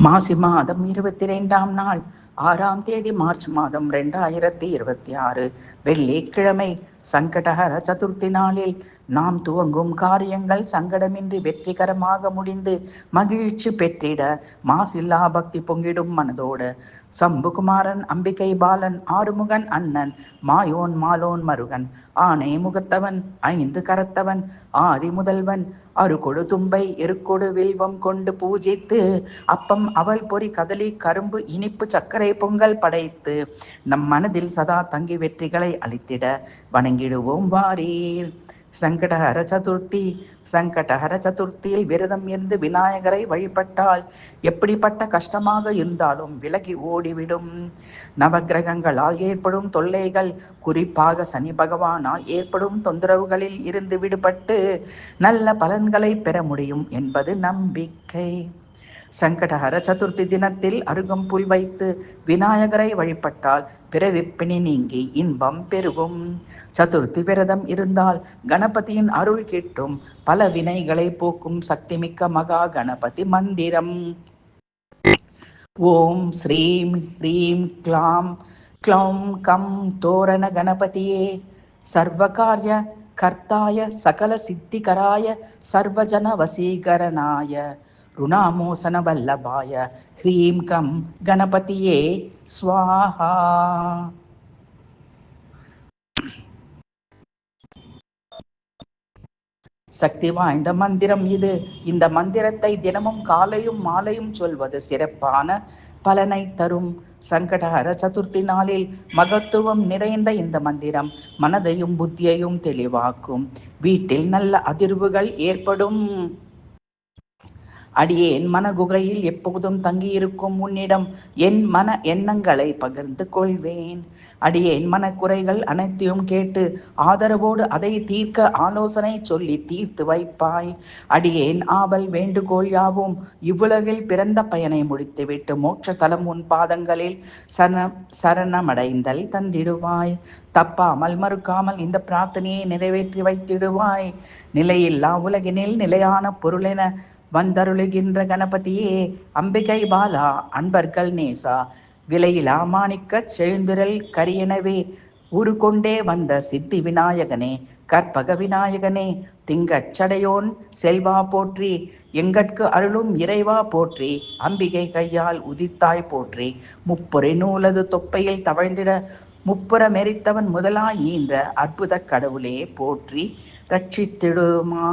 மாசி மாதம் 22ஆம் நாள் 6ஆம் தேதி மார்ச் மாதம் 2026 வெள்ளிக்கிழமை சங்கடஹர சதுர்த்தி நாளில் நாம் துவங்கும் காரியங்கள் சங்கடமின்றி வெற்றிகரமாக முடிந்து மகிழ்ச்சி பெற்றிட மாசில்லா பக்தி பொங்கிடும் மனதோடு சம்புகுமாரன் அம்பிகை பாலன் ஆறுமுகன் அண்ணன் மாயோன் மாலோன் மருகன் ஆனை முகத்தவன் 5 கரத்தவன் ஆதி முதல்வன் அருகொடு தும்பை எருக்கொடு வில்வம் கொண்டு பூஜித்து அப்பம் அவல் பொறி கதலி கரும்பு இனிப்பு சர்க்கரை பொங்கல் படைத்து நம் மனதில் சதா தங்கி வெற்றிகளை அளித்திட வணங்கிடுவோம் வாரீர். சங்கடஹர சதுர்த்தியில் விரதம் இருந்து விநாயகரை வழிபட்டால் எப்படிப்பட்ட கஷ்டமாக இருந்தாலும் விலகி ஓடிவிடும். நவகிரகங்களால் ஏற்படும் தொல்லைகள், குறிப்பாக சனி பகவானால் ஏற்படும் தொந்தரவுகளில் இருந்து விடுபட்டு நல்ல பலன்களை பெற முடியும் என்பது நம்பிக்கை. சங்கடஹர சதுர்த்தி தினத்தில் அருகம்புல் வைத்து விநாயகரை வழிபட்டால் பிறவிப்பிணி நீங்கி இன்பம் பெருகும். சதுர்த்தி விரதம் இருந்தால் கணபதியின் அருள் கிட்டும். பல வினைகளை போக்கும் சக்திமிக்க மகா கணபதி மந்திரம். ஓம் ஸ்ரீம் ஹ்ரீம் க்ளௌம் கம் தோரண கணபதியே சர்வகாரிய கர்த்தாய சகல சித்திகராய சர்வஜன வசீகரணாய ருணாமோசன வல்லபாய ஹ்ரீம் கம் கணபதியே ஸ்வாஹா. சக்தி வாய்ந்த மந்திரம் இது. இந்த மந்திரத்தை தினமும் காலையும் மாலையும் சொல்வது சிறப்பான பலனை தரும். சங்கடஹர சதுர்த்தி நாளில் மகத்துவம் நிறைந்த இந்த மந்திரம் மனதையும் புத்தியையும் தெளிவாக்கும். வீட்டில் நல்ல அதிர்வுகள் ஏற்படும். அடியேன் மன குகையில் எப்போதும் தங்கியிருக்கும் உன்னிடம் என் மன எண்ணங்களை பகிர்ந்து கொள்வேன். அடியேன் மனக்குறைகள் அனைத்தையும் கேட்டு ஆதரவோடு அதை தீர்க்க ஆலோசனை சொல்லி தீர்த்து வைப்பாய். அடியேன் ஆவல் வேண்டுகோள் யாவும் இவ்வுலகில் பிறந்த பயனை முடித்துவிட்டு மோட்ச தலம் உன் பாதங்களில் சரணமடைந்தல் தந்திடுவாய். தப்பாமல் மறுக்காமல் இந்த பிரார்த்தனையை நிறைவேற்றி வைத்திடுவாய். நிலையில்லா உலகினில் நிலையான பொருளென வந்தருளுகின்ற கணபதியே, அம்பிகை பாலா, அன்பர்கள் நேசா, விலையிலா மாணிக்க செழுந்திரல் கரியனவே உருகொண்டே வந்த சித்தி விநாயகனே, கற்பக விநாயகனே, திங்கட்சடையோன் செல்வா போற்றி, எங்கட்கு அருளும் இறைவா போற்றி, அம்பிகை கையால் உதித்தாய் போற்றி, முப்புரை நூலது தொப்பையில் தவழ்ந்திட முப்புற மெரித்தவன் முதலாய் ஈன்ற அற்புத கடவுளே போற்றி, ரட்சித்திடுமா.